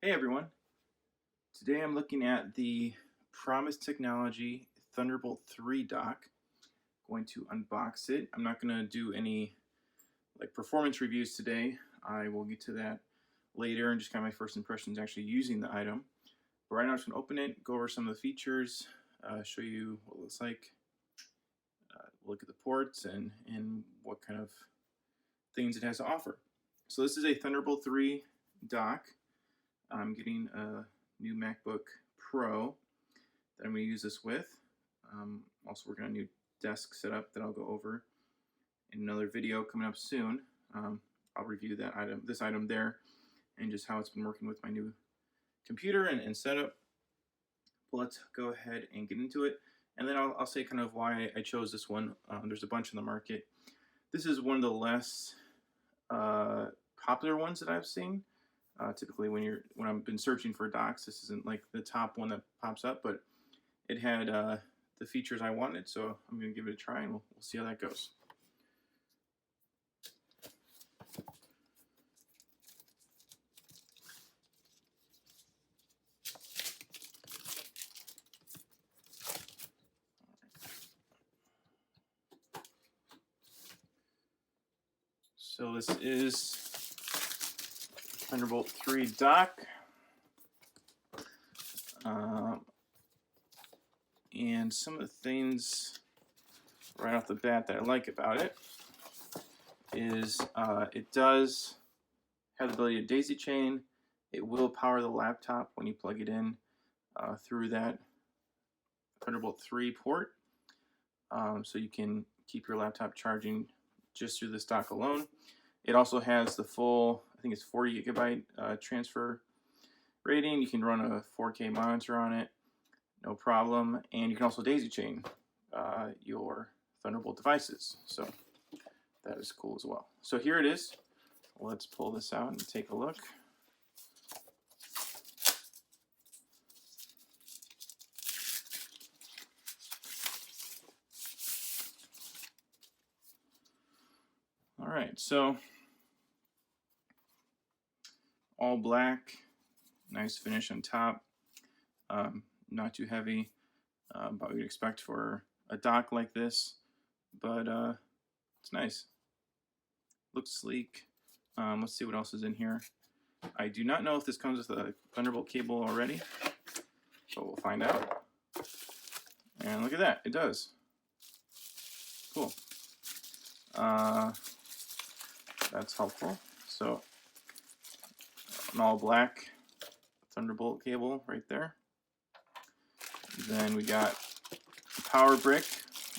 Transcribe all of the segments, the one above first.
Hey everyone, today I'm looking at the Promise Technology Thunderbolt 3 dock. Going to unbox it. I'm not going to do any performance reviews today. I will get to that later and just kind of my first impressions actually using the item. But right now I'm just going to open it, go over some of the features, show you what it looks like, look at the ports and what kind of things it has to offer. So this is a Thunderbolt 3 dock. I'm getting a new MacBook Pro that I'm going to use this with. Also working on a new desk setup that I'll go over in another video coming up soon. I'll review this item there, and just how it's been working with my new computer and setup. But let's go ahead and get into it, and then I'll say kind of why I chose this one. There's a bunch in the market. This is one of the less popular ones that I've seen. Typically when I've been searching for docks, this isn't like the top one that pops up, but it had the features I wanted, so I'm going to give it a try and we'll see how that goes. So this is Thunderbolt 3 dock. And some of the things right off the bat that I like about it is it does have the ability to daisy chain. It will power the laptop when you plug it in through that Thunderbolt 3 port. So you can keep your laptop charging just through this dock alone. It also has the full, I think it's 40 gigabyte transfer rating. You can run a 4K monitor on it, no problem. And you can also daisy chain your Thunderbolt devices. So that is cool as well. So here it is. Let's pull this out and take a look. All right, so all black, nice finish on top, not too heavy, about what you'd expect for a dock like this, but it's nice. Looks sleek. Let's see what else is in here. I do not know if this comes with a Thunderbolt cable already, but we'll find out. And look at that, it does. Cool. That's helpful. So an all black Thunderbolt cable right there. Then we got a power brick,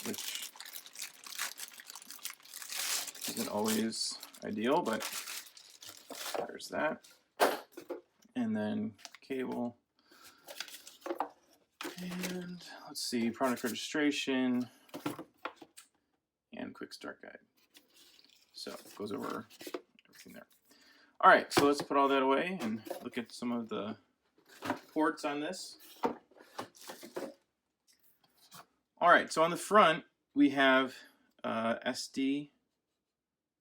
which isn't always ideal, but there's that. And then cable. And let's see, product registration and quick start guide. So it goes over everything there. All right, so let's put all that away and look at some of the ports on this. All right, so on the front, we have SD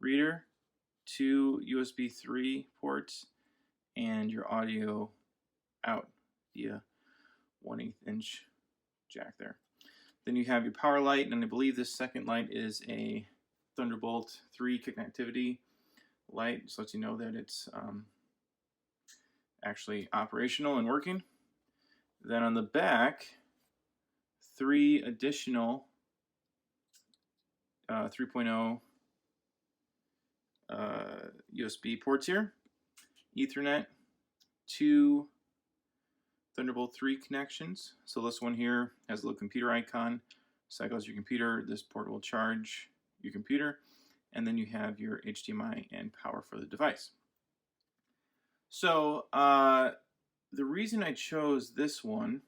reader, 2 USB 3 ports, and your audio out via 1/8 inch jack there. Then you have your power light, and I believe this second light is a Thunderbolt 3 connectivity light, just lets you know that it's actually operational and working. Then on the back, 3 additional 3.0 USB ports here, Ethernet, 2 Thunderbolt 3 connections. So this one here has a little computer icon, cycles your computer. This port will charge your computer, and then you have your HDMI and power for the device. So the reason I chose this one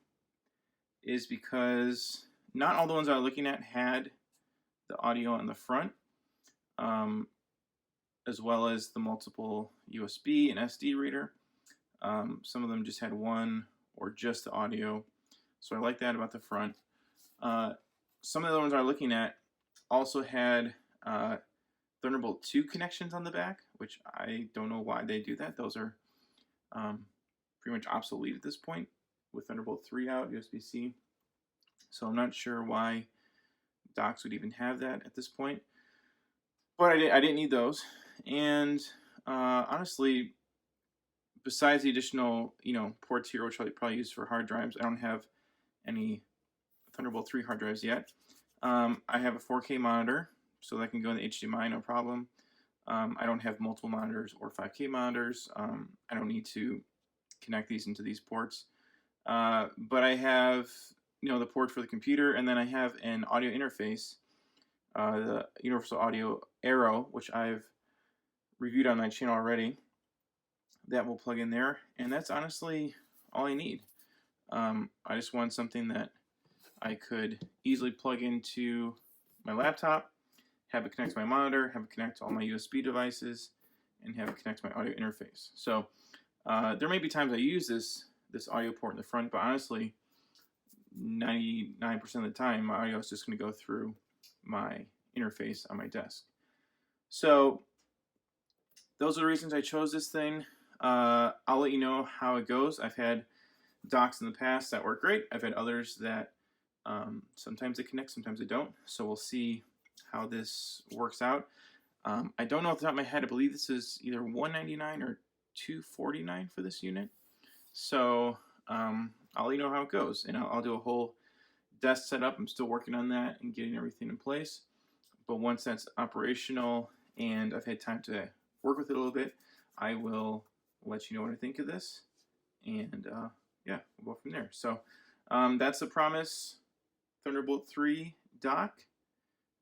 is because not all the ones I was looking at had the audio on the front, as well as the multiple USB and SD reader. Some of them just had one or just the audio, so I like that about the front. Some of the ones I was looking at also had Thunderbolt 2 connections on the back, which I don't know why they do that. Those are pretty much obsolete at this point with Thunderbolt 3 out, USB-C. So I'm not sure why docks would even have that at this point. But I didn't need those. And honestly, besides the additional ports here, which I'll probably use for hard drives, I don't have any Thunderbolt 3 hard drives yet. I have a 4K monitor, so that can go in the HDMI, no problem. I don't have multiple monitors or 5K monitors. I don't need to connect these into these ports. But I have the port for the computer, and then I have an audio interface, the Universal Audio Arrow, which I've reviewed on my channel already. That will plug in there, and that's honestly all I need. I just want something that I could easily plug into my laptop, have it connect to my monitor, have it connect to all my USB devices, and have it connect to my audio interface. So there may be times I use this audio port in the front, but honestly, 99% of the time, my audio is just going to go through my interface on my desk. So those are the reasons I chose this thing. I'll let you know how it goes. I've had docks in the past that work great. I've had others that sometimes they connect, sometimes they don't. So we'll see how this works out. I don't know off the top of my head. I believe this is either $199 or $249 for this unit. So I'll let you know how it goes, and I'll do a whole desk setup. I'm still working on that and getting everything in place. But once that's operational and I've had time to work with it a little bit, I will let you know what I think of this, and yeah, we'll go from there. So that's the Promise Thunderbolt 3 dock.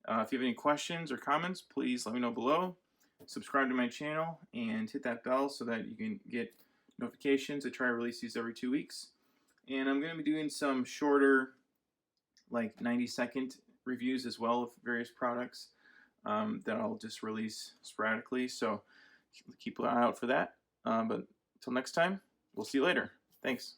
If you have any questions or comments, please let me know below. Subscribe to my channel and hit that bell so that you can get notifications. I try to release these every 2 weeks. And I'm going to be doing some shorter, like 90-second reviews as well of various products that I'll just release sporadically. So keep an eye out for that. But until next time, we'll see you later. Thanks.